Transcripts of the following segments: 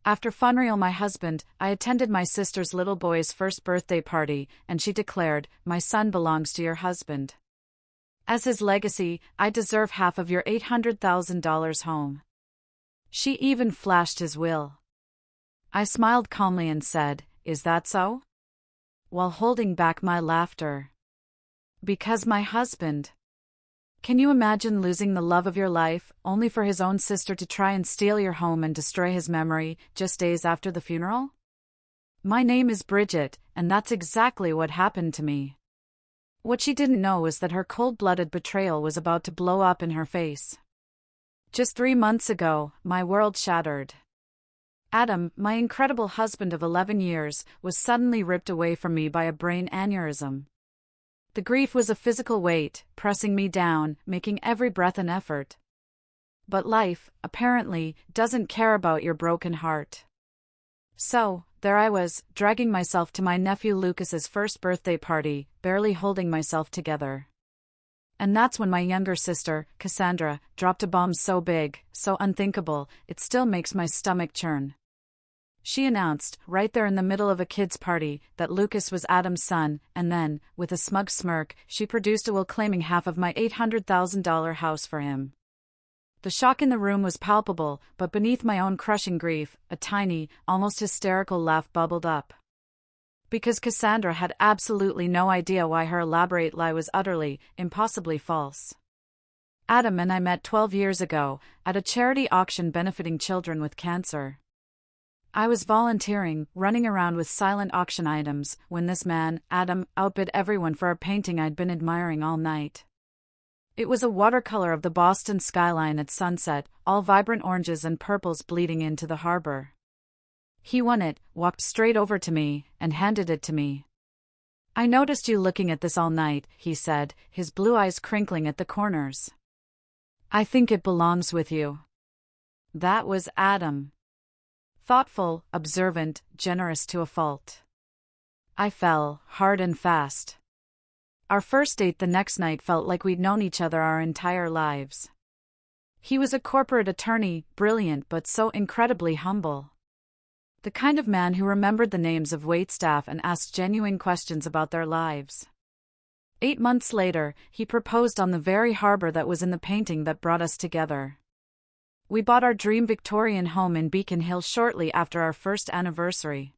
After FUNREAL my husband, I attended my sister's little boy's first birthday party, and she declared, "My son belongs to your husband. As his legacy, I deserve half of your $800,000 home." She even flashed his will. I smiled calmly and said, "Is that so?" while holding back my laughter. Because my husband. Can you imagine losing the love of your life, only for his own sister to try and steal your home and destroy his memory, just days after the funeral? My name is Bridget, and that's exactly what happened to me. What she didn't know was that her cold-blooded betrayal was about to blow up in her face. Just 3 months ago, my world shattered. Adam, my incredible husband of 11 years, was suddenly ripped away from me by a brain aneurysm. The grief was a physical weight, pressing me down, making every breath an effort. But life, apparently, doesn't care about your broken heart. So, there I was, dragging myself to my nephew Lucas's first birthday party, barely holding myself together. And that's when my younger sister, Cassandra, dropped a bomb so big, so unthinkable, it still makes my stomach churn. She announced, right there in the middle of a kid's party, that Lucas was Adam's son, and then, with a smug smirk, she produced a will claiming half of my $800,000 house for him. The shock in the room was palpable, but beneath my own crushing grief, a tiny, almost hysterical laugh bubbled up. Because Cassandra had absolutely no idea why her elaborate lie was utterly, impossibly false. Adam and I met 12 years ago, at a charity auction benefiting children with cancer. I was volunteering, running around with silent auction items, when this man, Adam, outbid everyone for a painting I'd been admiring all night. It was a watercolor of the Boston skyline at sunset, all vibrant oranges and purples bleeding into the harbor. He won it, walked straight over to me, and handed it to me. "I noticed you looking at this all night," he said, his blue eyes crinkling at the corners. "I think it belongs with you." That was Adam. Thoughtful, observant, generous to a fault. I fell, hard and fast. Our first date the next night felt like we'd known each other our entire lives. He was a corporate attorney, brilliant but so incredibly humble. The kind of man who remembered the names of waitstaff and asked genuine questions about their lives. 8 months later, he proposed on the very harbor that was in the painting that brought us together. We bought our dream Victorian home in Beacon Hill shortly after our first anniversary.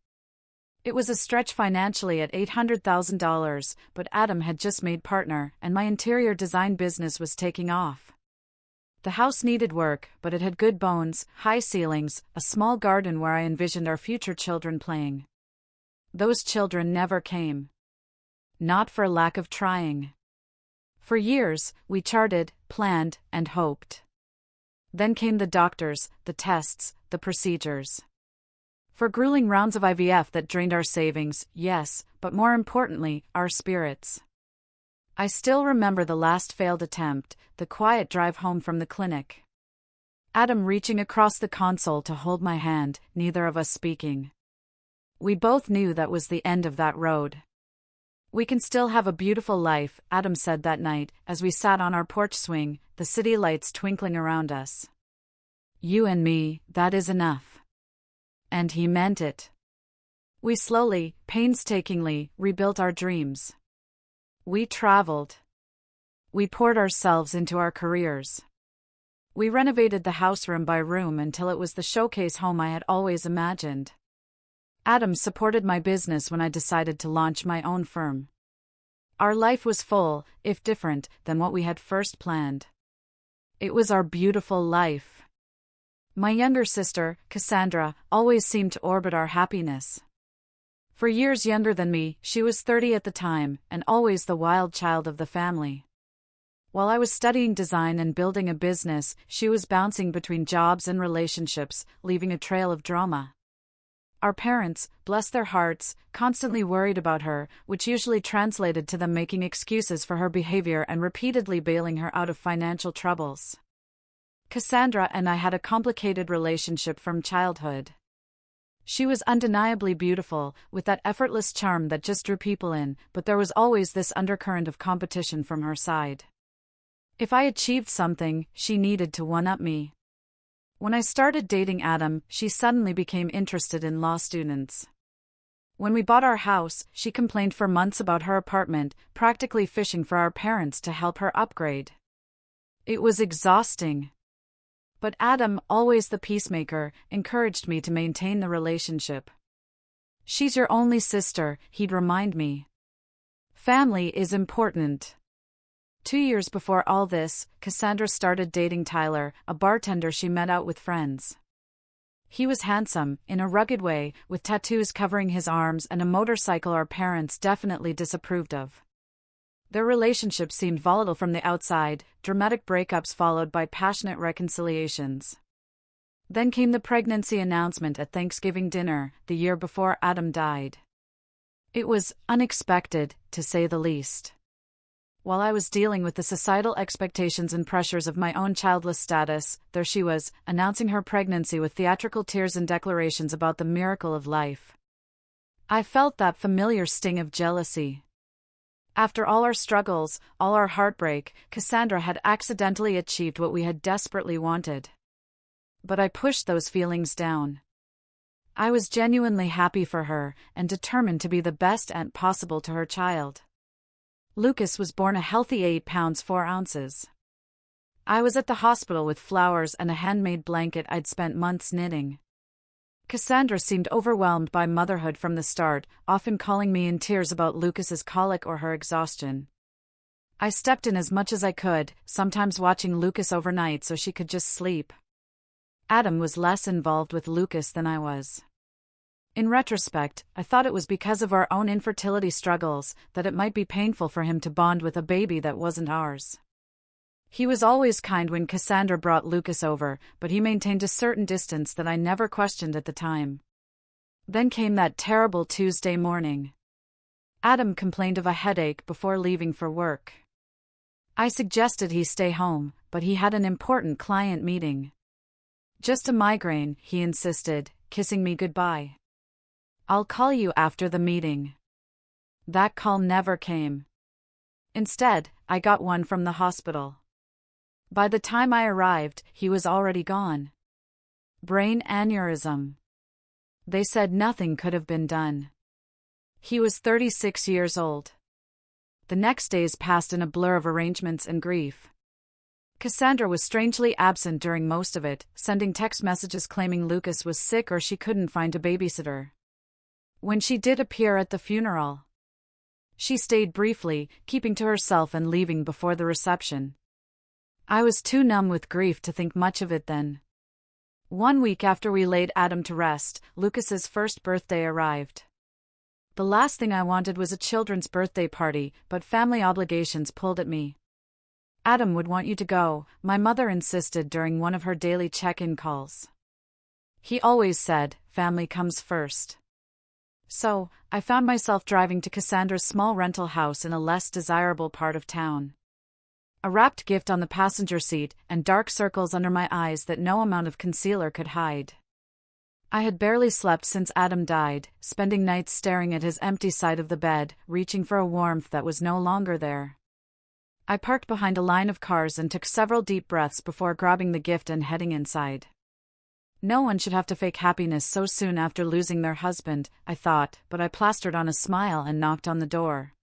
It was a stretch financially at $800,000, but Adam had just made partner, and my interior design business was taking off. The house needed work, but it had good bones, high ceilings, a small garden where I envisioned our future children playing. Those children never came. Not for lack of trying. For years, we charted, planned, and hoped. Then came the doctors, the tests, the procedures. For grueling rounds of IVF that drained our savings, yes, but more importantly, our spirits. I still remember the last failed attempt, the quiet drive home from the clinic. Adam reaching across the console to hold my hand, neither of us speaking. We both knew that was the end of that road. "We can still have a beautiful life," Adam said that night, as we sat on our porch swing, the city lights twinkling around us. "You and me, that is enough." And he meant it. We slowly, painstakingly, rebuilt our dreams. We traveled. We poured ourselves into our careers. We renovated the house room by room until it was the showcase home I had always imagined. Adam supported my business when I decided to launch my own firm. Our life was full, if different, than what we had first planned. It was our beautiful life. My younger sister, Cassandra, always seemed to orbit our happiness. For years younger than me, she was 30 at the time, and always the wild child of the family. While I was studying design and building a business, she was bouncing between jobs and relationships, leaving a trail of drama. Our parents, bless their hearts, constantly worried about her, which usually translated to them making excuses for her behavior and repeatedly bailing her out of financial troubles. Cassandra and I had a complicated relationship from childhood. She was undeniably beautiful, with that effortless charm that just drew people in, but there was always this undercurrent of competition from her side. If I achieved something, she needed to one-up me. When I started dating Adam, she suddenly became interested in law students. When we bought our house, she complained for months about her apartment, practically fishing for our parents to help her upgrade. It was exhausting. But Adam, always the peacemaker, encouraged me to maintain the relationship. "She's your only sister," he'd remind me. "Family is important." 2 years before all this, Cassandra started dating Tyler, a bartender she met out with friends. He was handsome, in a rugged way, with tattoos covering his arms and a motorcycle our parents definitely disapproved of. Their relationship seemed volatile from the outside, dramatic breakups followed by passionate reconciliations. Then came the pregnancy announcement at Thanksgiving dinner, the year before Adam died. It was unexpected, to say the least. While I was dealing with the societal expectations and pressures of my own childless status, there she was, announcing her pregnancy with theatrical tears and declarations about the miracle of life. I felt that familiar sting of jealousy. After all our struggles, all our heartbreak, Cassandra had accidentally achieved what we had desperately wanted. But I pushed those feelings down. I was genuinely happy for her, and determined to be the best aunt possible to her child. Lucas was born a healthy 8 pounds 4 ounces. I was at the hospital with flowers and a handmade blanket I'd spent months knitting. Cassandra seemed overwhelmed by motherhood from the start, often calling me in tears about Lucas's colic or her exhaustion. I stepped in as much as I could, sometimes watching Lucas overnight so she could just sleep. Adam was less involved with Lucas than I was. In retrospect, I thought it was because of our own infertility struggles that it might be painful for him to bond with a baby that wasn't ours. He was always kind when Cassandra brought Lucas over, but he maintained a certain distance that I never questioned at the time. Then came that terrible Tuesday morning. Adam complained of a headache before leaving for work. I suggested he stay home, but he had an important client meeting. "Just a migraine," he insisted, kissing me goodbye. "I'll call you after the meeting." That call never came. Instead, I got one from the hospital. By the time I arrived, he was already gone. Brain aneurysm. They said nothing could have been done. He was 36 years old. The next days passed in a blur of arrangements and grief. Cassandra was strangely absent during most of it, sending text messages claiming Lucas was sick or she couldn't find a babysitter. When she did appear at the funeral, she stayed briefly, keeping to herself and leaving before the reception. I was too numb with grief to think much of it then. 1 week after we laid Adam to rest, Lucas's first birthday arrived. The last thing I wanted was a children's birthday party, but family obligations pulled at me. "Adam would want you to go," my mother insisted during one of her daily check-in calls. He always said, "Family comes first." So, I found myself driving to Cassandra's small rental house in a less desirable part of town. A wrapped gift on the passenger seat, and dark circles under my eyes that no amount of concealer could hide. I had barely slept since Adam died, spending nights staring at his empty side of the bed, reaching for a warmth that was no longer there. I parked behind a line of cars and took several deep breaths before grabbing the gift and heading inside. No one should have to fake happiness so soon after losing their husband, I thought, but I plastered on a smile and knocked on the door.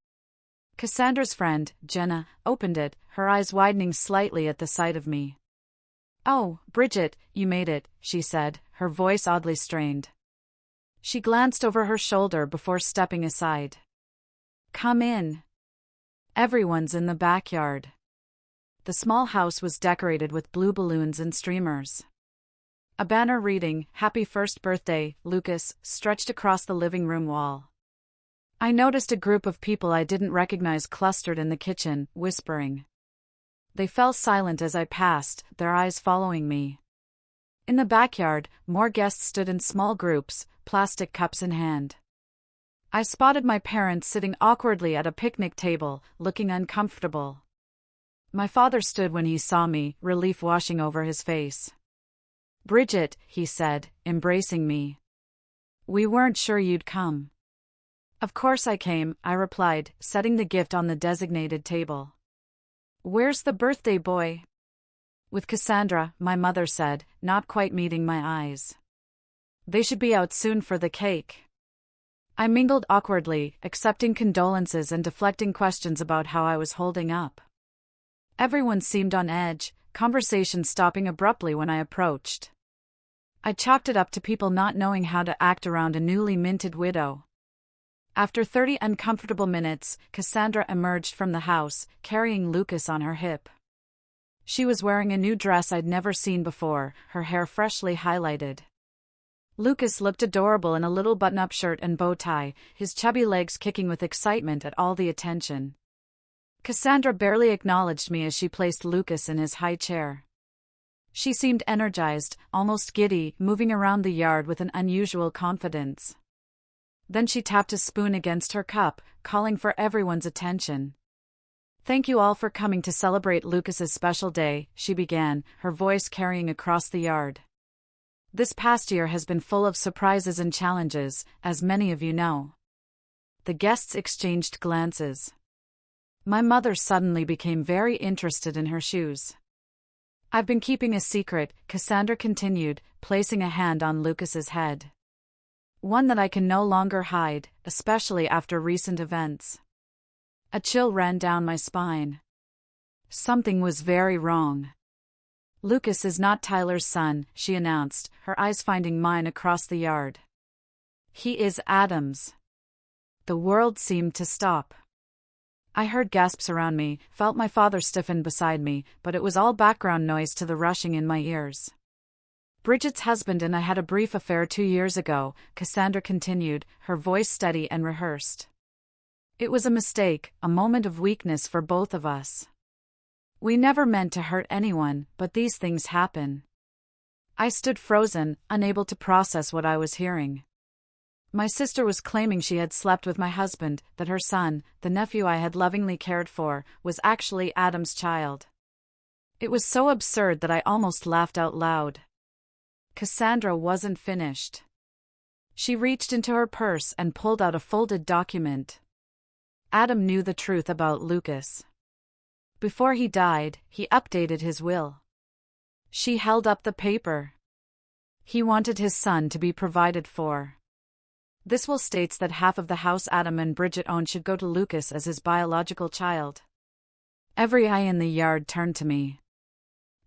Cassandra's friend, Jenna, opened it, her eyes widening slightly at the sight of me. "Oh, Bridget, you made it," she said, her voice oddly strained. She glanced over her shoulder before stepping aside. "Come in. Everyone's in the backyard." The small house was decorated with blue balloons and streamers. A banner reading, "Happy First Birthday, Lucas," stretched across the living room wall. I noticed a group of people I didn't recognize clustered in the kitchen, whispering. They fell silent as I passed, their eyes following me. In the backyard, more guests stood in small groups, plastic cups in hand. I spotted my parents sitting awkwardly at a picnic table, looking uncomfortable. My father stood when he saw me, relief washing over his face. "Bridget," he said, embracing me. "We weren't sure you'd come." "Of course I came," I replied, setting the gift on the designated table. "Where's the birthday boy?" With Cassandra, my mother said, not quite meeting my eyes. They should be out soon for the cake. I mingled awkwardly, accepting condolences and deflecting questions about how I was holding up. Everyone seemed on edge, conversation stopping abruptly when I approached. I chalked it up to people not knowing how to act around a newly minted widow. After 30 uncomfortable minutes, Cassandra emerged from the house, carrying Lucas on her hip. She was wearing a new dress I'd never seen before, her hair freshly highlighted. Lucas looked adorable in a little button-up shirt and bow tie, his chubby legs kicking with excitement at all the attention. Cassandra barely acknowledged me as she placed Lucas in his high chair. She seemed energized, almost giddy, moving around the yard with an unusual confidence. Then she tapped a spoon against her cup, calling for everyone's attention. "Thank you all for coming to celebrate Lucas's special day," she began, her voice carrying across the yard. "This past year has been full of surprises and challenges, as many of you know." The guests exchanged glances. My mother suddenly became very interested in her shoes. "I've been keeping a secret," Cassandra continued, placing a hand on Lucas's head. "One that I can no longer hide, especially after recent events." A chill ran down my spine. Something was very wrong. "Lucas is not Tyler's son," she announced, her eyes finding mine across the yard. "He is Adam's." The world seemed to stop. I heard gasps around me, felt my father stiffen beside me, but it was all background noise to the rushing in my ears. "Bridget's husband and I had a brief affair 2 years ago," Cassandra continued, her voice steady and rehearsed. "It was a mistake, a moment of weakness for both of us. We never meant to hurt anyone, but these things happen." I stood frozen, unable to process what I was hearing. My sister was claiming she had slept with my husband, that her son, the nephew I had lovingly cared for, was actually Adam's child. It was so absurd that I almost laughed out loud. Cassandra wasn't finished. She reached into her purse and pulled out a folded document. Adam knew the truth about Lucas. Before he died, he updated his will. She held up the paper. He wanted his son to be provided for. "This will states that half of the house Adam and Bridget own should go to Lucas as his biological child." Every eye in the yard turned to me.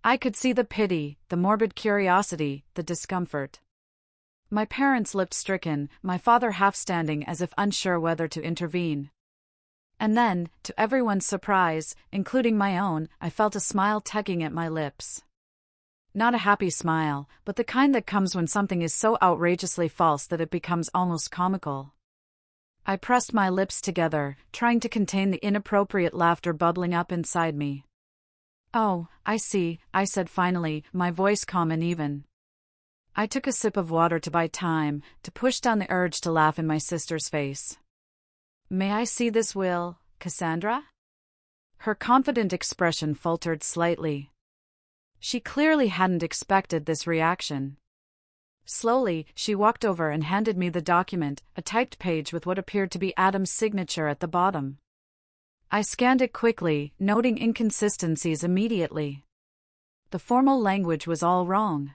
I could see the pity, the morbid curiosity, the discomfort. My parents looked stricken, my father half standing as if unsure whether to intervene. And then, to everyone's surprise, including my own, I felt a smile tugging at my lips. Not a happy smile, but the kind that comes when something is so outrageously false that it becomes almost comical. I pressed my lips together, trying to contain the inappropriate laughter bubbling up inside me. "Oh, I see," I said finally, my voice calm and even. I took a sip of water to buy time, to push down the urge to laugh in my sister's face. "May I see this will, Cassandra?" Her confident expression faltered slightly. She clearly hadn't expected this reaction. Slowly, she walked over and handed me the document, a typed page with what appeared to be Adam's signature at the bottom. I scanned it quickly, noting inconsistencies immediately. The formal language was all wrong.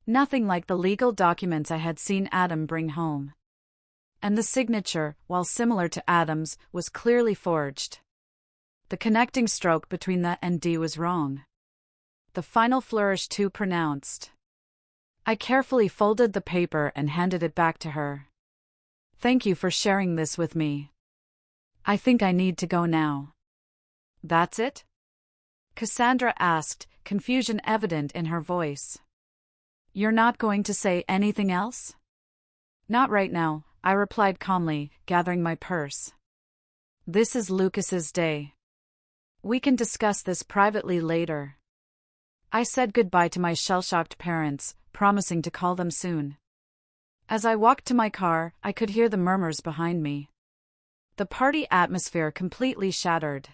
Nothing like the legal documents I had seen Adam bring home. And the signature, while similar to Adam's, was clearly forged. The connecting stroke between the and D was wrong. The final flourish too pronounced. I carefully folded the paper and handed it back to her. "Thank you for sharing this with me. I think I need to go now." "That's it?" Cassandra asked, confusion evident in her voice. "You're not going to say anything else?" "Not right now," I replied calmly, gathering my purse. "This is Lucas's day. We can discuss this privately later." I said goodbye to my shell-shocked parents, promising to call them soon. As I walked to my car, I could hear the murmurs behind me. The party atmosphere completely shattered.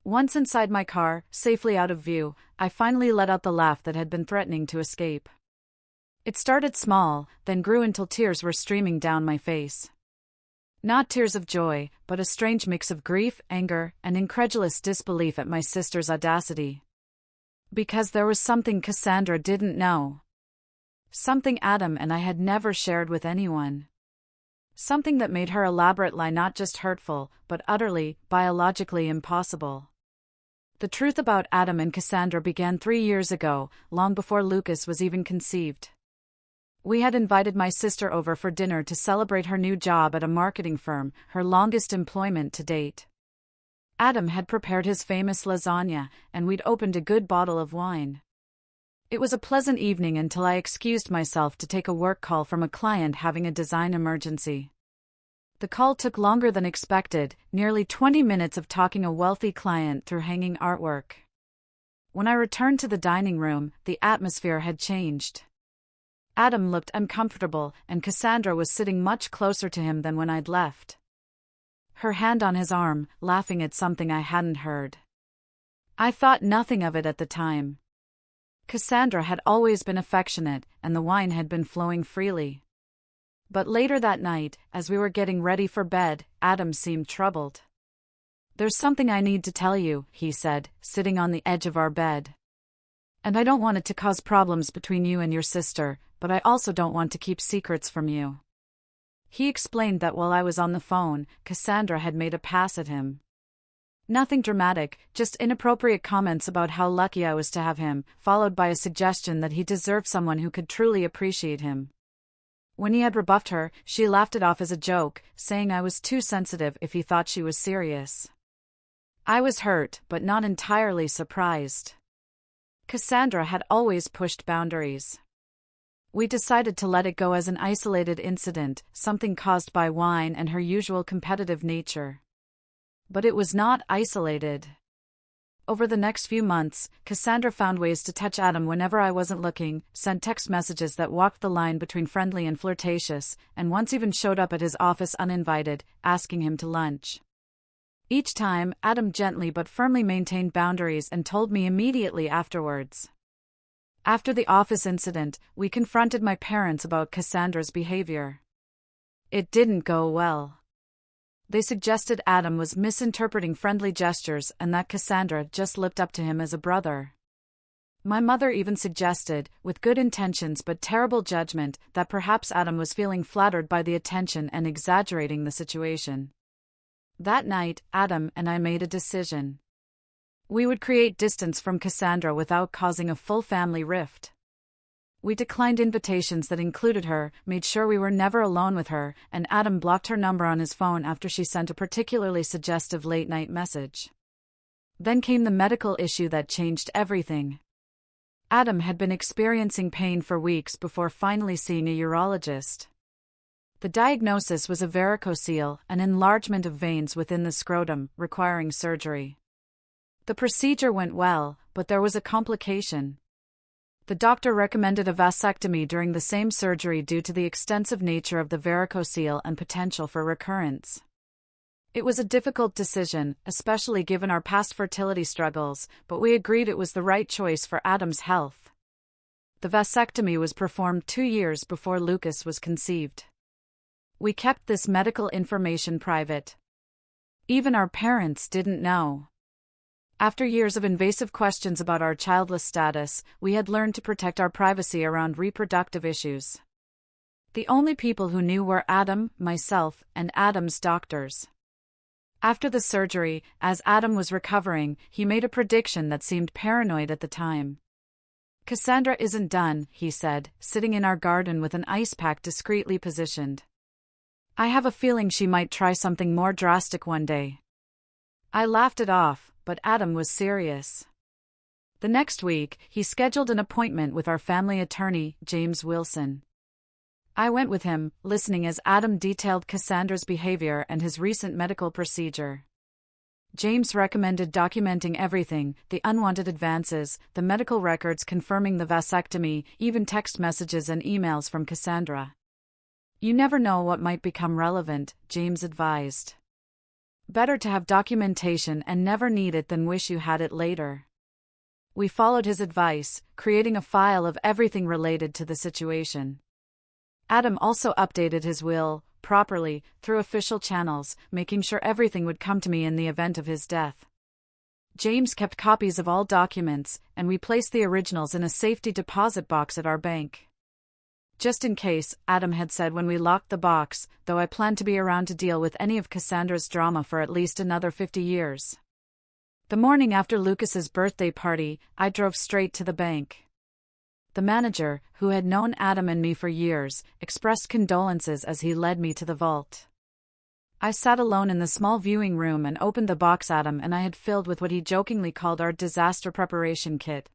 Once inside my car, safely out of view, I finally let out the laugh that had been threatening to escape. It started small, then grew until tears were streaming down my face. Not tears of joy, but a strange mix of grief, anger, and incredulous disbelief at my sister's audacity. Because there was something Cassandra didn't know. Something Adam and I had never shared with anyone. Something that made her elaborate lie not just hurtful, but utterly, biologically impossible. The truth about Adam and Cassandra began 3 years ago, long before Lucas was even conceived. We had invited my sister over for dinner to celebrate her new job at a marketing firm, her longest employment to date. Adam had prepared his famous lasagna, and we'd opened a good bottle of wine. It was a pleasant evening until I excused myself to take a work call from a client having a design emergency. The call took longer than expected, nearly 20 minutes of talking a wealthy client through hanging artwork. When I returned to the dining room, the atmosphere had changed. Adam looked uncomfortable, and Cassandra was sitting much closer to him than when I'd left. Her hand on his arm, laughing at something I hadn't heard. I thought nothing of it at the time. Cassandra had always been affectionate, and the wine had been flowing freely. But later that night, as we were getting ready for bed, Adam seemed troubled. "There's something I need to tell you," he said, sitting on the edge of our bed. "And I don't want it to cause problems between you and your sister, but I also don't want to keep secrets from you." He explained that while I was on the phone, Cassandra had made a pass at him. Nothing dramatic, just inappropriate comments about how lucky I was to have him, followed by a suggestion that he deserved someone who could truly appreciate him. When he had rebuffed her, she laughed it off as a joke, saying I was too sensitive if he thought she was serious. I was hurt, but not entirely surprised. Cassandra had always pushed boundaries. We decided to let it go as an isolated incident, something caused by wine and her usual competitive nature. But it was not isolated. Over the next few months, Cassandra found ways to touch Adam whenever I wasn't looking, sent text messages that walked the line between friendly and flirtatious, and once even showed up at his office uninvited, asking him to lunch. Each time, Adam gently but firmly maintained boundaries and told me immediately afterwards. After the office incident, we confronted my parents about Cassandra's behavior. It didn't go well. They suggested Adam was misinterpreting friendly gestures and that Cassandra just looked up to him as a brother. My mother even suggested, with good intentions but terrible judgment, that perhaps Adam was feeling flattered by the attention and exaggerating the situation. That night, Adam and I made a decision. We would create distance from Cassandra without causing a full family rift. We declined invitations that included her, made sure we were never alone with her, and Adam blocked her number on his phone after she sent a particularly suggestive late-night message. Then came the medical issue that changed everything. Adam had been experiencing pain for weeks before finally seeing a urologist. The diagnosis was a varicocele, an enlargement of veins within the scrotum, requiring surgery. The procedure went well, but there was a complication. The doctor recommended a vasectomy during the same surgery due to the extensive nature of the varicocele and potential for recurrence. It was a difficult decision, especially given our past fertility struggles, but we agreed it was the right choice for Adam's health. The vasectomy was performed 2 years before Lucas was conceived. We kept this medical information private. Even our parents didn't know. After years of invasive questions about our childless status, we had learned to protect our privacy around reproductive issues. The only people who knew were Adam, myself, and Adam's doctors. After the surgery, as Adam was recovering, he made a prediction that seemed paranoid at the time. "Cassandra isn't done," he said, sitting in our garden with an ice pack discreetly positioned. "I have a feeling she might try something more drastic one day." I laughed it off, but Adam was serious. The next week, he scheduled an appointment with our family attorney, James Wilson. I went with him, listening as Adam detailed Cassandra's behavior and his recent medical procedure. James recommended documenting everything, the unwanted advances, the medical records confirming the vasectomy, even text messages and emails from Cassandra. "You never know what might become relevant," James advised. "Better to have documentation and never need it than wish you had it later." We followed his advice, creating a file of everything related to the situation. Adam also updated his will, properly, through official channels, making sure everything would come to me in the event of his death. James kept copies of all documents, and we placed the originals in a safety deposit box at our bank. Just in case, Adam had said when we locked the box, though I planned to be around to deal with any of Cassandra's drama for at least another 50 years. The morning after Lucas's birthday party, I drove straight to the bank. The manager, who had known Adam and me for years, expressed condolences as he led me to the vault. I sat alone in the small viewing room and opened the box Adam and I had filled with what he jokingly called our disaster preparation kit.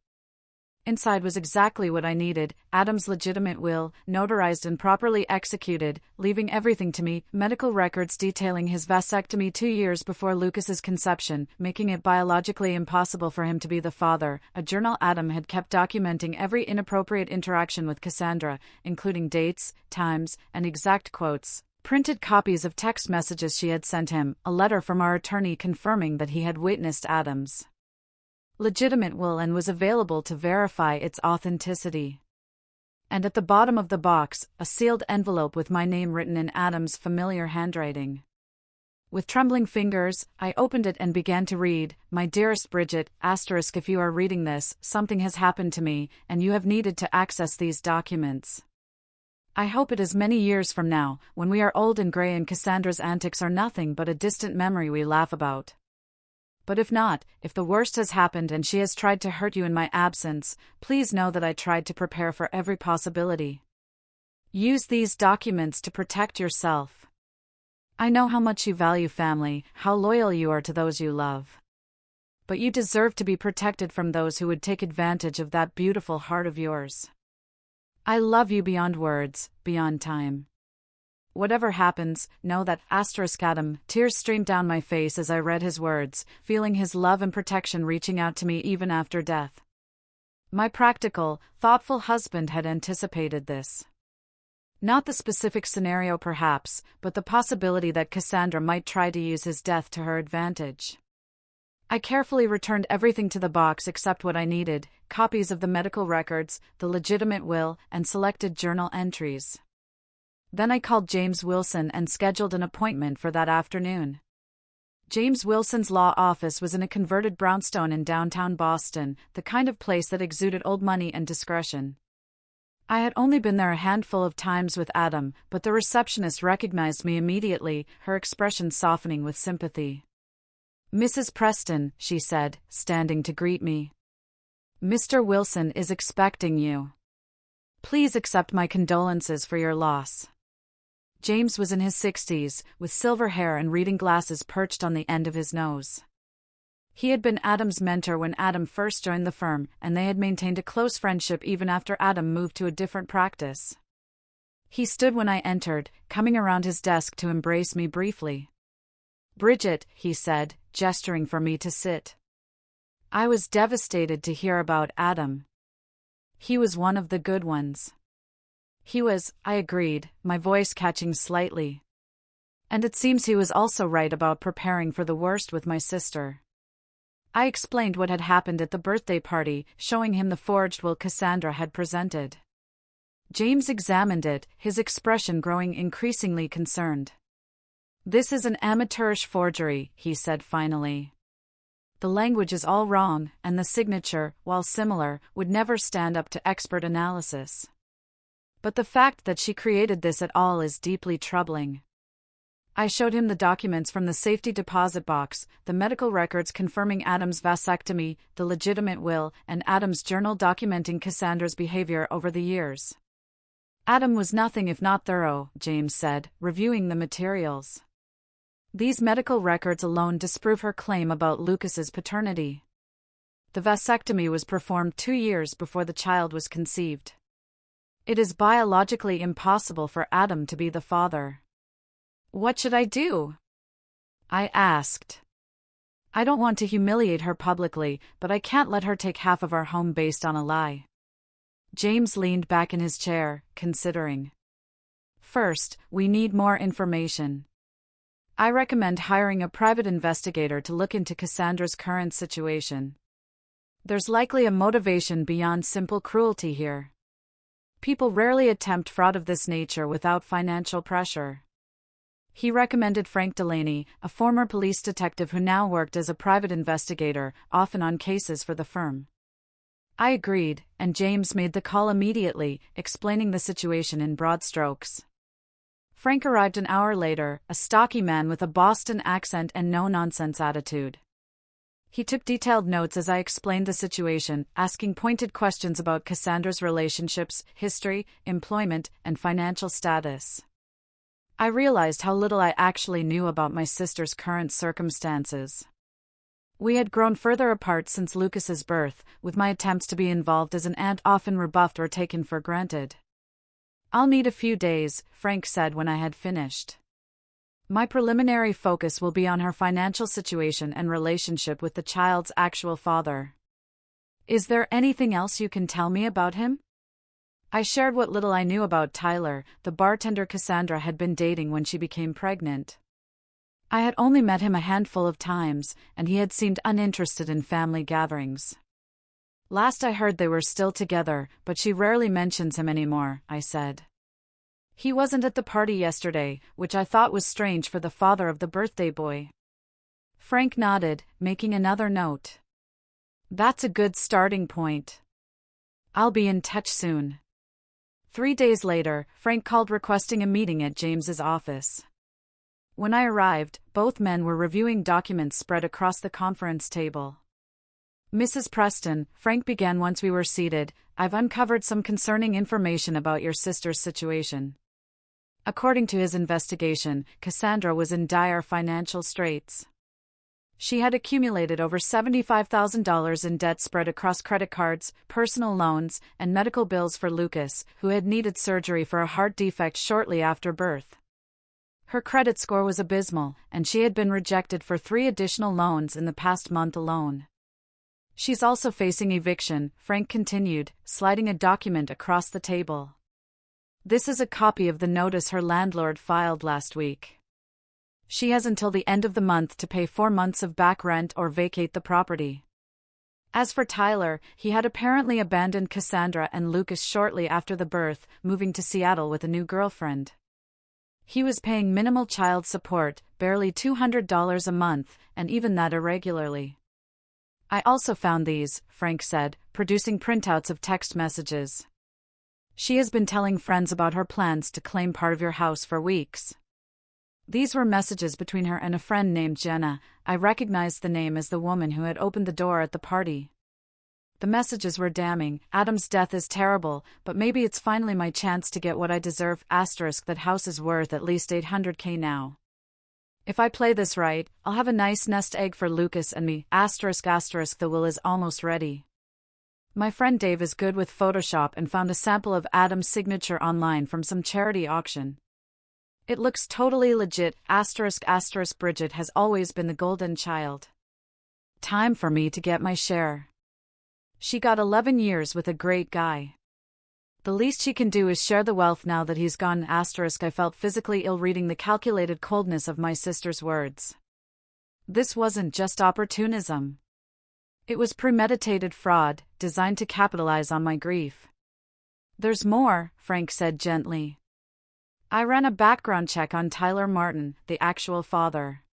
Inside was exactly what I needed: Adam's legitimate will, notarized and properly executed, leaving everything to me, medical records detailing his vasectomy 2 years before Lucas's conception, making it biologically impossible for him to be the father, a journal Adam had kept documenting every inappropriate interaction with Cassandra, including dates, times, and exact quotes, printed copies of text messages she had sent him, a letter from our attorney confirming that he had witnessed Adam's legitimate will and was available to verify its authenticity. And at the bottom of the box, a sealed envelope with my name written in Adam's familiar handwriting. With trembling fingers, I opened it and began to read: "My dearest Bridget, *, if you are reading this, something has happened to me, and you have needed to access these documents. I hope it is many years from now, when we are old and gray and Cassandra's antics are nothing but a distant memory we laugh about. But if not, if the worst has happened and she has tried to hurt you in my absence, please know that I tried to prepare for every possibility. Use these documents to protect yourself. I know how much you value family, how loyal you are to those you love. But you deserve to be protected from those who would take advantage of that beautiful heart of yours. I love you beyond words, beyond time. Whatever happens, know that Adam." Tears streamed down my face as I read his words, feeling his love and protection reaching out to me even after death. My practical, thoughtful husband had anticipated this. Not the specific scenario perhaps, but the possibility that Cassandra might try to use his death to her advantage. I carefully returned everything to the box except what I needed: copies of the medical records, the legitimate will, and selected journal entries. Then I called James Wilson and scheduled an appointment for that afternoon. James Wilson's law office was in a converted brownstone in downtown Boston, the kind of place that exuded old money and discretion. I had only been there a handful of times with Adam, but the receptionist recognized me immediately, her expression softening with sympathy. "Mrs. Preston," she said, standing to greet me. "Mr. Wilson is expecting you. Please accept my condolences for your loss." James was in his 60s, with silver hair and reading glasses perched on the end of his nose. He had been Adam's mentor when Adam first joined the firm, and they had maintained a close friendship even after Adam moved to a different practice. He stood when I entered, coming around his desk to embrace me briefly. "Bridget," he said, gesturing for me to sit. I was devastated to hear about Adam. He was one of the good ones. He was, I agreed, my voice catching slightly. And it seems he was also right about preparing for the worst with my sister. I explained what had happened at the birthday party, showing him the forged will Cassandra had presented. James examined it, his expression growing increasingly concerned. "This is an amateurish forgery," he said finally. "The language is all wrong, and the signature, while similar, would never stand up to expert analysis. But the fact that she created this at all is deeply troubling." I showed him the documents from the safety deposit box, the medical records confirming Adam's vasectomy, the legitimate will, and Adam's journal documenting Cassandra's behavior over the years. "Adam was nothing if not thorough," James said, reviewing the materials. "These medical records alone disprove her claim about Lucas's paternity. The vasectomy was performed 2 years before the child was conceived. It is biologically impossible for Adam to be the father." "What should I do?" I asked. "I don't want to humiliate her publicly, but I can't let her take half of our home based on a lie." James leaned back in his chair, considering. "First, we need more information. I recommend hiring a private investigator to look into Cassandra's current situation. There's likely a motivation beyond simple cruelty here. People rarely attempt fraud of this nature without financial pressure." He recommended Frank Delaney, a former police detective who now worked as a private investigator, often on cases for the firm. I agreed, and James made the call immediately, explaining the situation in broad strokes. Frank arrived an hour later, a stocky man with a Boston accent and no-nonsense attitude. He took detailed notes as I explained the situation, asking pointed questions about Cassandra's relationships, history, employment, and financial status. I realized how little I actually knew about my sister's current circumstances. We had grown further apart since Lucas's birth, with my attempts to be involved as an aunt often rebuffed or taken for granted. "I'll need a few days," Frank said when I had finished. "My preliminary focus will be on her financial situation and relationship with the child's actual father." "Is there anything else you can tell me about him?" I shared what little I knew about Tyler, the bartender Cassandra had been dating when she became pregnant. I had only met him a handful of times, and he had seemed uninterested in family gatherings. "Last I heard they were still together, but she rarely mentions him anymore," I said. "He wasn't at the party yesterday, which I thought was strange for the father of the birthday boy." Frank nodded, making another note. "That's a good starting point. I'll be in touch soon." 3 days later, Frank called requesting a meeting at James's office. When I arrived, both men were reviewing documents spread across the conference table. "Mrs. Preston," Frank began once we were seated, "I've uncovered some concerning information about your sister's situation." According to his investigation, Cassandra was in dire financial straits. She had accumulated over $75,000 in debt spread across credit cards, personal loans, and medical bills for Lucas, who had needed surgery for a heart defect shortly after birth. Her credit score was abysmal, and she had been rejected for 3 additional loans in the past month alone. "She's also facing eviction," Frank continued, sliding a document across the table. "This is a copy of the notice her landlord filed last week. She has until the end of the month to pay 4 months of back rent or vacate the property." As for Tyler, he had apparently abandoned Cassandra and Lucas shortly after the birth, moving to Seattle with a new girlfriend. He was paying minimal child support, barely $200 a month, and even that irregularly. "I also found these," Frank said, producing printouts of text messages. "She has been telling friends about her plans to claim part of your house for weeks." These were messages between her and a friend named Jenna. I recognized the name as the woman who had opened the door at the party. The messages were damning. "Adam's death is terrible, but maybe it's finally my chance to get what I deserve. That house is worth at least $800K now. If I play this right, I'll have a nice nest egg for Lucas and me. The will is almost ready." My friend Dave is good with Photoshop and found a sample of Adam's signature online from some charity auction. "It looks totally legit. Bridget has always been the golden child. Time for me to get my share. She got 11 years with a great guy. The least she can do is share the wealth now that he's gone. I felt physically ill reading the calculated coldness of my sister's words. This wasn't just opportunism. It was premeditated fraud, designed to capitalize on my grief. "There's more," Frank said gently. "I ran a background check on Tyler Martin, the actual father.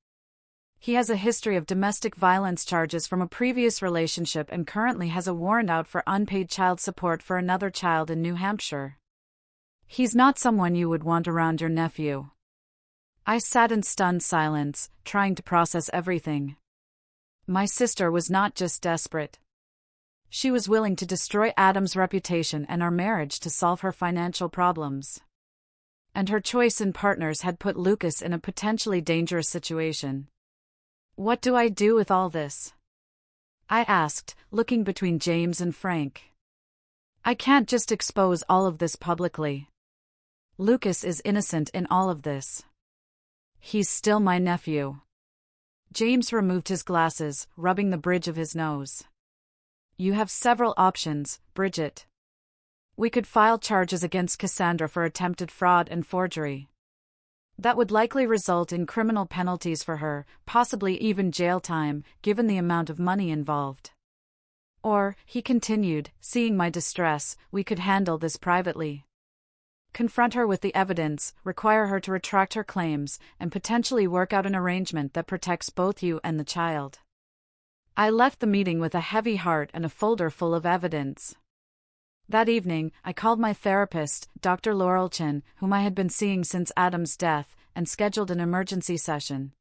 He has a history of domestic violence charges from a previous relationship and currently has a warrant out for unpaid child support for another child in New Hampshire. He's not someone you would want around your nephew." I sat in stunned silence, trying to process everything. My sister was not just desperate. She was willing to destroy Adam's reputation and our marriage to solve her financial problems. And her choice in partners had put Lucas in a potentially dangerous situation. "What do I do with all this?" I asked, looking between James and Frank. "I can't just expose all of this publicly. Lucas is innocent in all of this. He's still my nephew." James removed his glasses, rubbing the bridge of his nose. "You have several options, Bridget. We could file charges against Cassandra for attempted fraud and forgery. That would likely result in criminal penalties for her, possibly even jail time, given the amount of money involved. Or," he continued, seeing my distress, "we could handle this privately. confront her with the evidence, require her to retract her claims, and potentially work out an arrangement that protects both you and the child. I left the meeting with a heavy heart and a folder full of evidence. That evening, I called my therapist, Dr. Laurelchin, whom I had been seeing since Adam's death, and scheduled an emergency session.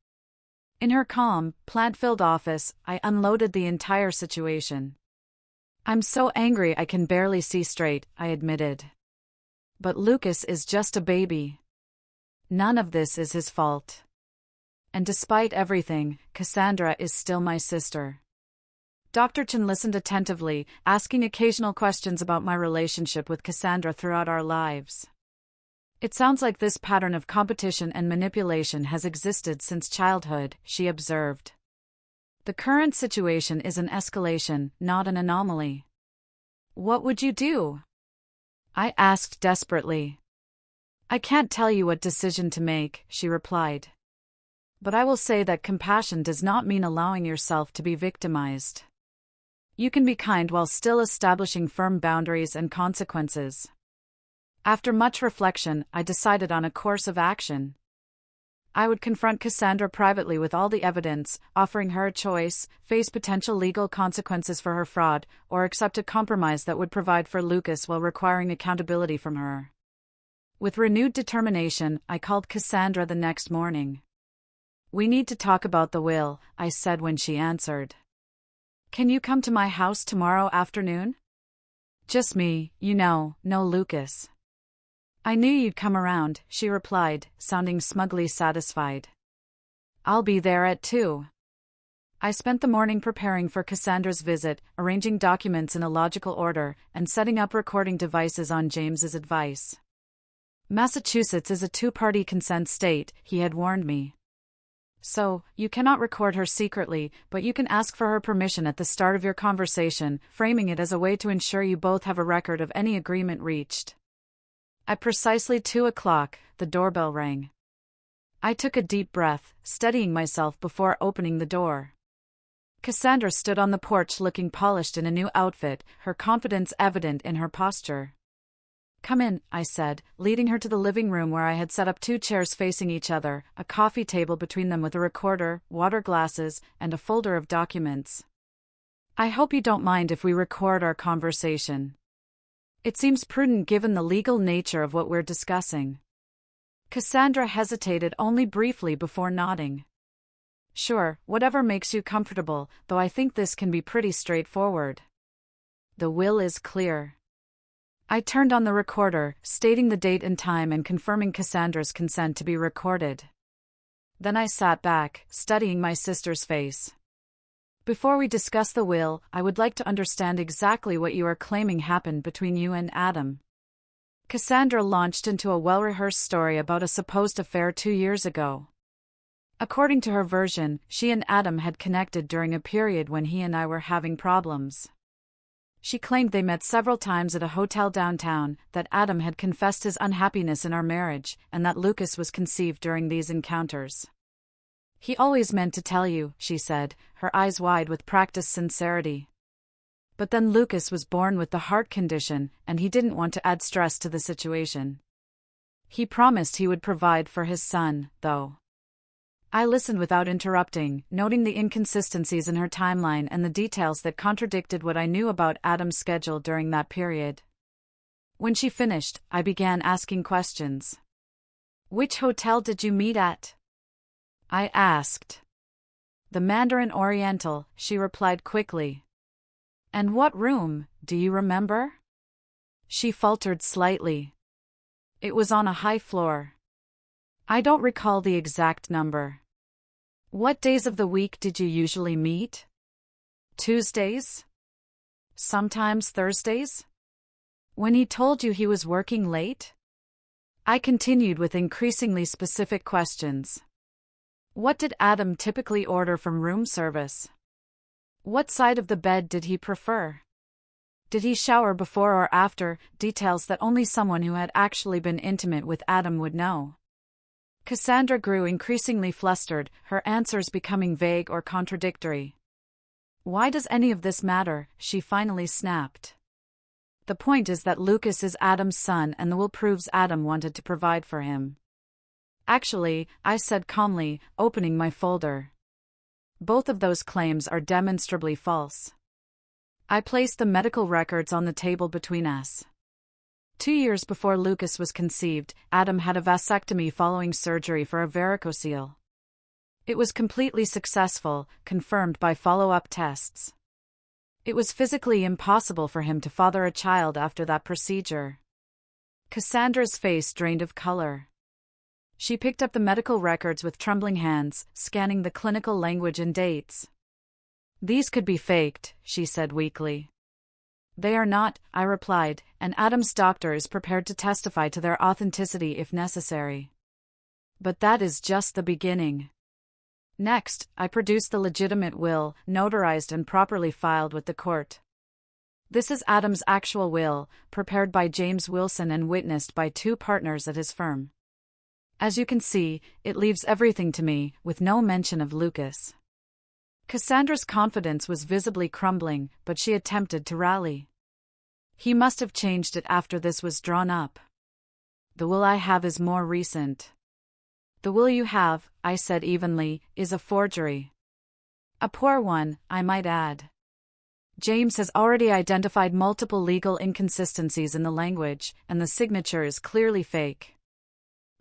In her calm, plant-filled office, I unloaded the entire situation. "I'm so angry I can barely see straight," I admitted. "But Lucas is just a baby. None of this is his fault. And despite everything, Cassandra is still my sister." Dr. Chen listened attentively, asking occasional questions about my relationship with Cassandra throughout our lives. "It sounds like this pattern of competition and manipulation has existed since childhood," she observed. "The current situation is an escalation, not an anomaly." "What would you do?" I asked desperately. "I can't tell you what decision to make," she replied. "But I will say that compassion does not mean allowing yourself to be victimized. You can be kind while still establishing firm boundaries and consequences." After much reflection, I decided on a course of action. I would confront Cassandra privately with all the evidence, offering her a choice: face potential legal consequences for her fraud, or accept a compromise that would provide for Lucas while requiring accountability from her. With renewed determination, I called Cassandra the next morning. "We need to talk about the will," I said when she answered. "Can you come to my house tomorrow afternoon?" "Just me, no Lucas." "I knew you'd come around," she replied, sounding smugly satisfied. "I'll be there at 2. I spent the morning preparing for Cassandra's visit, arranging documents in a logical order, and setting up recording devices on James's advice. Massachusetts is a two-party consent state, he had warned me. "So, you cannot record her secretly, but you can ask for her permission at the start of your conversation, framing it as a way to ensure you both have a record of any agreement reached." At precisely 2:00, the doorbell rang. I took a deep breath, steadying myself before opening the door. Cassandra stood on the porch looking polished in a new outfit, her confidence evident in her posture. "Come in," I said, leading her to the living room where I had set up 2 chairs facing each other, a coffee table between them with a recorder, water glasses, and a folder of documents. "I hope you don't mind if we record our conversation. It seems prudent given the legal nature of what we're discussing." Cassandra hesitated only briefly before nodding. "Sure, whatever makes you comfortable, though I think this can be pretty straightforward. The will is clear." I turned on the recorder, stating the date and time and confirming Cassandra's consent to be recorded. Then I sat back, studying my sister's face. "Before we discuss the will, I would like to understand exactly what you are claiming happened between you and Adam." Cassandra launched into a well-rehearsed story about a supposed affair 2 years ago. According to her version, she and Adam had connected during a period when he and I were having problems. She claimed they met several times at a hotel downtown, that Adam had confessed his unhappiness in our marriage, and that Lucas was conceived during these encounters. "He always meant to tell you," she said, her eyes wide with practiced sincerity. "But then Lucas was born with the heart condition, and he didn't want to add stress to the situation. He promised he would provide for his son, though." I listened without interrupting, noting the inconsistencies in her timeline and the details that contradicted what I knew about Adam's schedule during that period. When she finished, I began asking questions. "Which hotel did you meet at?" I asked. "The Mandarin Oriental," she replied quickly. "And what room, do you remember?" She faltered slightly. "It was on a high floor. I don't recall the exact number." "What days of the week did you usually meet?" "Tuesdays. Sometimes Thursdays." "When he told you he was working late?" I continued with increasingly specific questions. "What did Adam typically order from room service? What side of the bed did he prefer? Did he shower before or after?" Details that only someone who had actually been intimate with Adam would know. Cassandra grew increasingly flustered, her answers becoming vague or contradictory. "Why does any of this matter?" she finally snapped. The point is that Lucas is Adam's son and the will proves Adam wanted to provide for him. Actually, I said calmly, opening my folder. Both of those claims are demonstrably false. I placed the medical records on the table between us. 2 years before Lucas was conceived, Adam had a vasectomy following surgery for a varicocele. It was completely successful, confirmed by follow-up tests. It was physically impossible for him to father a child after that procedure. Cassandra's face drained of color. She picked up the medical records with trembling hands, scanning the clinical language and dates. "These could be faked," she said weakly. "They are not," I replied, "and Adam's doctor is prepared to testify to their authenticity if necessary." But that is just the beginning. Next, I produced the legitimate will, notarized and properly filed with the court. This is Adam's actual will, prepared by James Wilson and witnessed by 2 partners at his firm. As you can see, it leaves everything to me, with no mention of Lucas. Cassandra's confidence was visibly crumbling, but she attempted to rally. "He must have changed it after this was drawn up. The will I have is more recent." "The will you have," I said evenly, "is a forgery. A poor one, I might add. James has already identified multiple legal inconsistencies in the language, and the signature is clearly fake.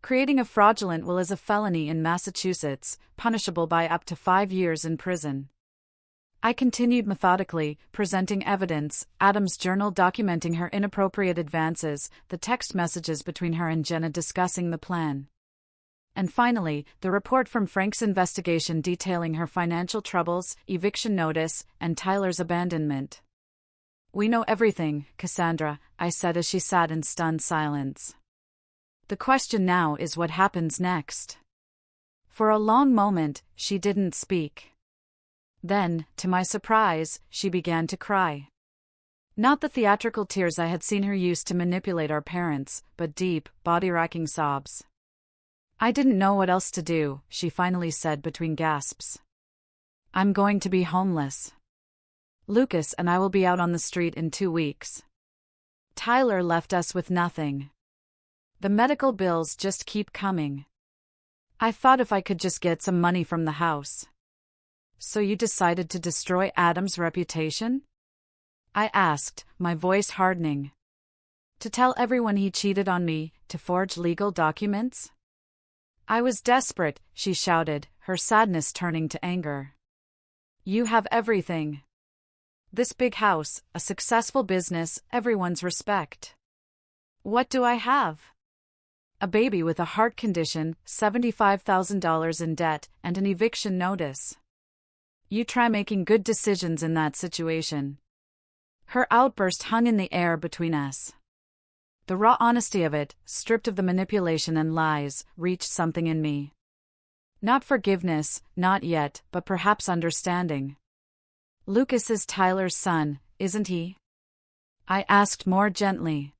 Creating a fraudulent will is a felony in Massachusetts, punishable by up to 5 years in prison." I continued methodically, presenting evidence, Adam's journal documenting her inappropriate advances, the text messages between her and Jenna discussing the plan. And finally, the report from Frank's investigation detailing her financial troubles, eviction notice, and Tyler's abandonment. "We know everything, Cassandra," I said as she sat in stunned silence. "The question now is what happens next." For a long moment, she didn't speak. Then, to my surprise, she began to cry. Not the theatrical tears I had seen her use to manipulate our parents, but deep, body-racking sobs. "I didn't know what else to do," she finally said between gasps. "I'm going to be homeless. Lucas and I will be out on the street in 2 weeks. Tyler left us with nothing. The medical bills just keep coming. I thought if I could just get some money from the house." "So you decided to destroy Adam's reputation?" I asked, my voice hardening. "To tell everyone he cheated on me, to forge legal documents?" "I was desperate," she shouted, her sadness turning to anger. "You have everything. This big house, a successful business, everyone's respect. What do I have? A baby with a heart condition, $75,000 in debt, and an eviction notice. You try making good decisions in that situation." Her outburst hung in the air between us. The raw honesty of it, stripped of the manipulation and lies, reached something in me. Not forgiveness, not yet, but perhaps understanding. "Lucas is Tyler's son, isn't he?" I asked more gently.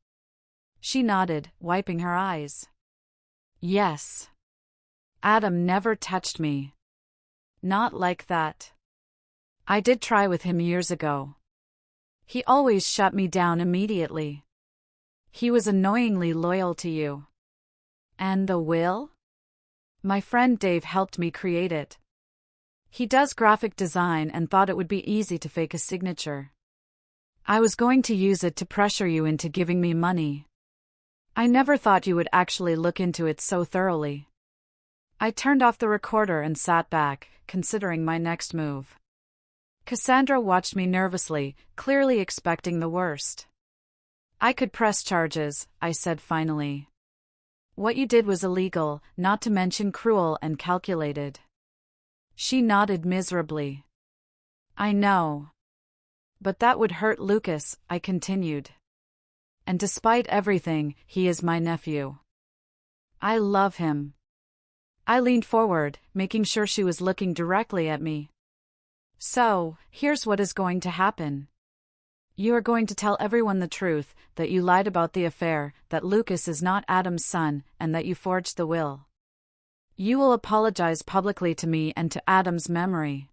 She nodded, wiping her eyes. "Yes. Adam never touched me. Not like that. I did try with him years ago. He always shut me down immediately. He was annoyingly loyal to you." "And the will?" "My friend Dave helped me create it. He does graphic design and thought it would be easy to fake a signature. I was going to use it to pressure you into giving me money. I never thought you would actually look into it so thoroughly." I turned off the recorder and sat back, considering my next move. Cassandra watched me nervously, clearly expecting the worst. "I could press charges," I said finally. "What you did was illegal, not to mention cruel and calculated." She nodded miserably. "I know. But that would hurt Lucas," I continued. "And despite everything, he is my nephew. I love him." I leaned forward, making sure she was looking directly at me. "So, here's what is going to happen. You are going to tell everyone the truth, that you lied about the affair, that Lucas is not Adam's son, and that you forged the will. You will apologize publicly to me and to Adam's memory."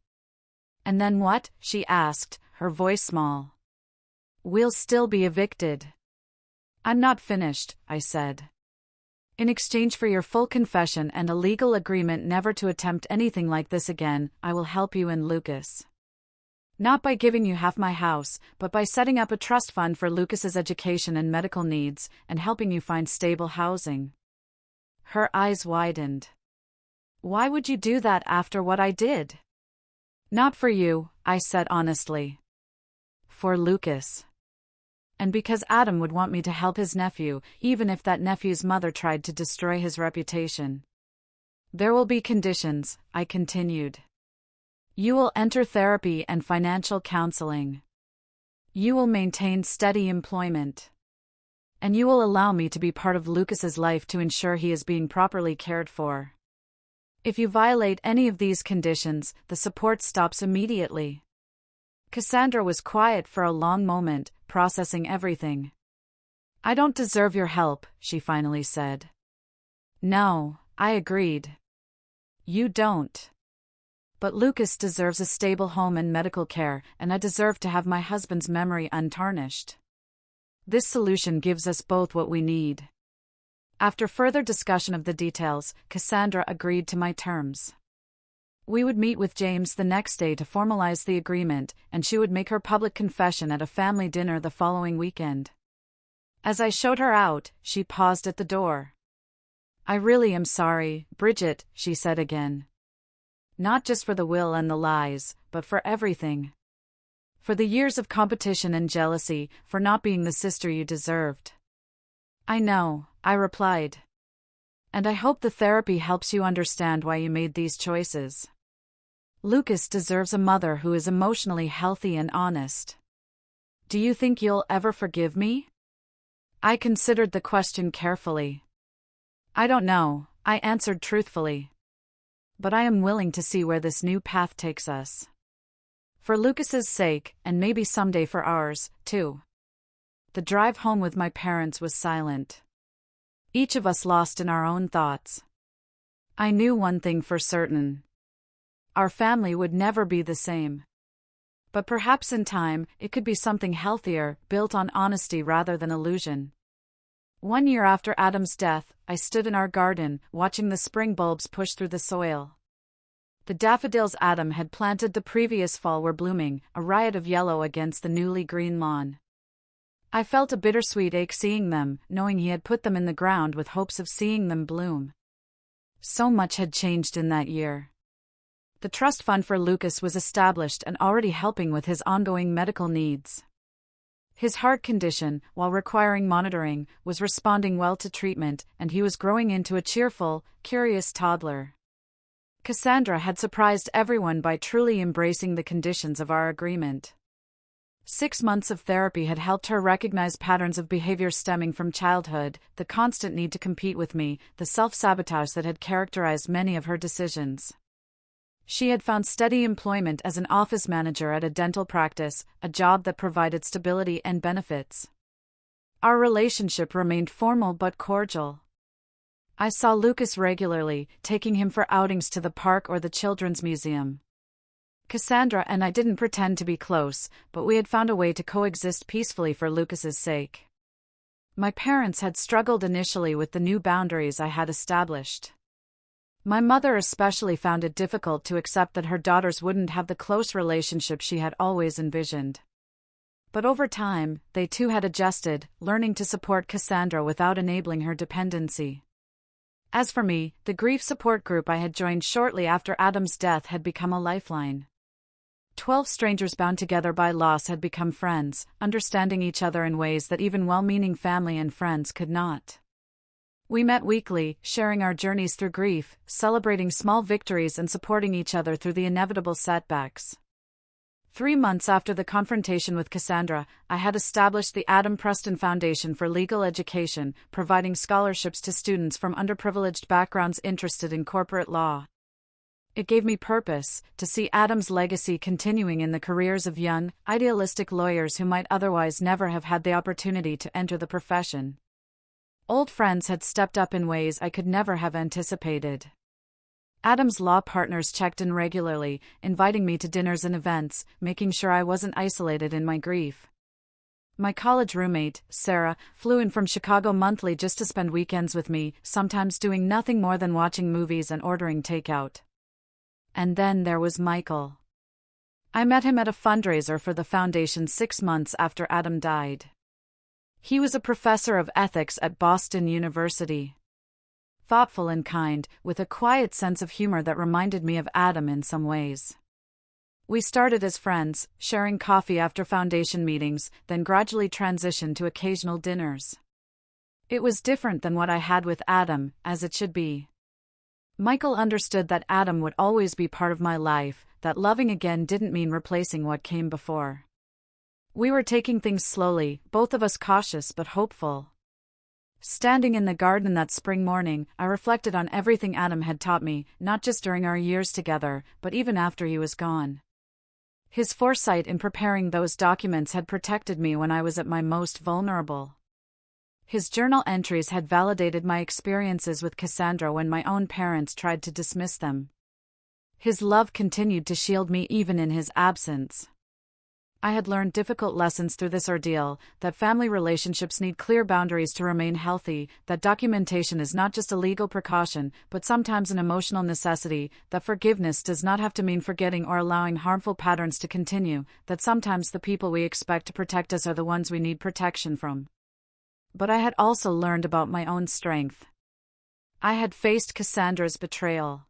"And then what?" she asked, her voice small. We'll still be evicted. I'm not finished, I said. In exchange for your full confession and a legal agreement never to attempt anything like this again, I will help you and Lucas. Not by giving you half my house, but by setting up a trust fund for Lucas's education and medical needs, and helping you find stable housing. Her eyes widened. Why would you do that after what I did? Not for you, I said honestly. For Lucas. And because Adam would want me to help his nephew, even if that nephew's mother tried to destroy his reputation. There will be conditions, I continued. You will enter therapy and financial counseling. You will maintain steady employment. And you will allow me to be part of Lucas's life to ensure he is being properly cared for. If you violate any of these conditions, the support stops immediately. Cassandra was quiet for a long moment, processing everything. I don't deserve your help, she finally said. No, I agreed. You don't. But Lucas deserves a stable home and medical care, and I deserve to have my husband's memory untarnished. This solution gives us both what we need. After further discussion of the details, Cassandra agreed to my terms. We would meet with James the next day to formalize the agreement, and she would make her public confession at a family dinner the following weekend. As I showed her out, she paused at the door. I really am sorry, Bridget, she said again. Not just for the will and the lies, but for everything. For the years of competition and jealousy, for not being the sister you deserved. I know, I replied. And I hope the therapy helps you understand why you made these choices. Lucas deserves a mother who is emotionally healthy and honest. Do you think you'll ever forgive me? I considered the question carefully. I don't know, I answered truthfully. But I am willing to see where this new path takes us. For Lucas's sake, and maybe someday for ours, too. The drive home with my parents was silent. Each of us lost in our own thoughts. I knew one thing for certain. Our family would never be the same. But perhaps in time, it could be something healthier, built on honesty rather than illusion. 1 year after Adam's death, I stood in our garden, watching the spring bulbs push through the soil. The daffodils Adam had planted the previous fall were blooming, a riot of yellow against the newly green lawn. I felt a bittersweet ache seeing them, knowing he had put them in the ground with hopes of seeing them bloom. So much had changed in that year. The trust fund for Lucas was established and already helping with his ongoing medical needs. His heart condition, while requiring monitoring, was responding well to treatment, and he was growing into a cheerful, curious toddler. Cassandra had surprised everyone by truly embracing the conditions of our agreement. 6 months of therapy had helped her recognize patterns of behavior stemming from childhood, the constant need to compete with me, the self-sabotage that had characterized many of her decisions. She had found steady employment as an office manager at a dental practice, a job that provided stability and benefits. Our relationship remained formal but cordial. I saw Lucas regularly, taking him for outings to the park or the children's museum. Cassandra and I didn't pretend to be close, but we had found a way to coexist peacefully for Lucas's sake. My parents had struggled initially with the new boundaries I had established. My mother especially found it difficult to accept that her daughters wouldn't have the close relationship she had always envisioned. But over time, they too had adjusted, learning to support Cassandra without enabling her dependency. As for me, the grief support group I had joined shortly after Adam's death had become a lifeline. 12 strangers bound together by loss had become friends, understanding each other in ways that even well-meaning family and friends could not. We met weekly, sharing our journeys through grief, celebrating small victories and supporting each other through the inevitable setbacks. 3 months after the confrontation with Cassandra, I had established the Adam Preston Foundation for Legal Education, providing scholarships to students from underprivileged backgrounds interested in corporate law. It gave me purpose, to see Adam's legacy continuing in the careers of young, idealistic lawyers who might otherwise never have had the opportunity to enter the profession. Old friends had stepped up in ways I could never have anticipated. Adam's law partners checked in regularly, inviting me to dinners and events, making sure I wasn't isolated in my grief. My college roommate, Sarah, flew in from Chicago monthly just to spend weekends with me, sometimes doing nothing more than watching movies and ordering takeout. And then there was Michael. I met him at a fundraiser for the foundation 6 months after Adam died. He was a professor of ethics at Boston University. Thoughtful and kind, with a quiet sense of humor that reminded me of Adam in some ways. We started as friends, sharing coffee after foundation meetings, then gradually transitioned to occasional dinners. It was different than what I had with Adam, as it should be. Michael understood that Adam would always be part of my life, that loving again didn't mean replacing what came before. We were taking things slowly, both of us cautious but hopeful. Standing in the garden that spring morning, I reflected on everything Adam had taught me, not just during our years together, but even after he was gone. His foresight in preparing those documents had protected me when I was at my most vulnerable. His journal entries had validated my experiences with Cassandra when my own parents tried to dismiss them. His love continued to shield me even in his absence. I had learned difficult lessons through this ordeal, that family relationships need clear boundaries to remain healthy, that documentation is not just a legal precaution, but sometimes an emotional necessity, that forgiveness does not have to mean forgetting or allowing harmful patterns to continue, that sometimes the people we expect to protect us are the ones we need protection from. But I had also learned about my own strength. I had faced Cassandra's betrayal,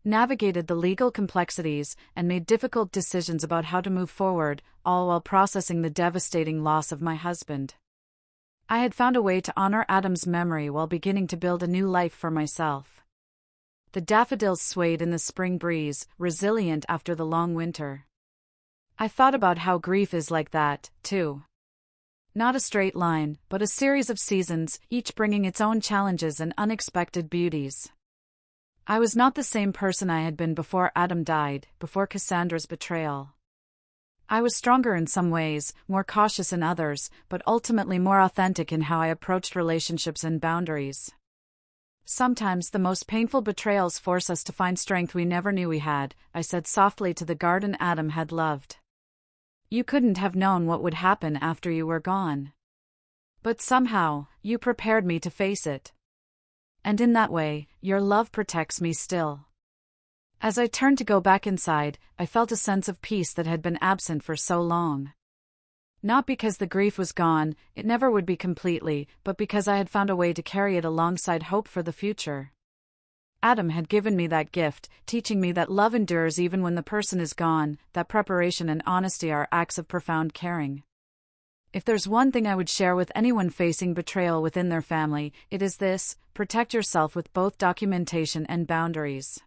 navigated the legal complexities, and made difficult decisions about how to move forward, all while processing the devastating loss of my husband. I had found a way to honor Adam's memory while beginning to build a new life for myself. The daffodils swayed in the spring breeze, resilient after the long winter. I thought about how grief is like that, too. Not a straight line, but a series of seasons, each bringing its own challenges and unexpected beauties. I was not the same person I had been before Adam died, before Cassandra's betrayal. I was stronger in some ways, more cautious in others, but ultimately more authentic in how I approached relationships and boundaries. Sometimes the most painful betrayals force us to find strength we never knew we had, I said softly to the garden Adam had loved. You couldn't have known what would happen after you were gone. But somehow, you prepared me to face it. And in that way, your love protects me still. As I turned to go back inside, I felt a sense of peace that had been absent for so long. Not because the grief was gone, it never would be completely, but because I had found a way to carry it alongside hope for the future. Adam had given me that gift, teaching me that love endures even when the person is gone, that preparation and honesty are acts of profound caring. If there's one thing I would share with anyone facing betrayal within their family, it is this: protect yourself with both documentation and boundaries.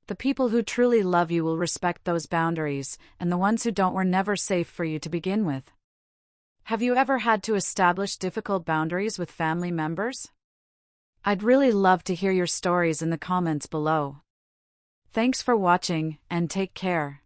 The people who truly love you will respect those boundaries, and the ones who don't were never safe for you to begin with. Have you ever had to establish difficult boundaries with family members? I'd really love to hear your stories in the comments below. Thanks for watching, and take care.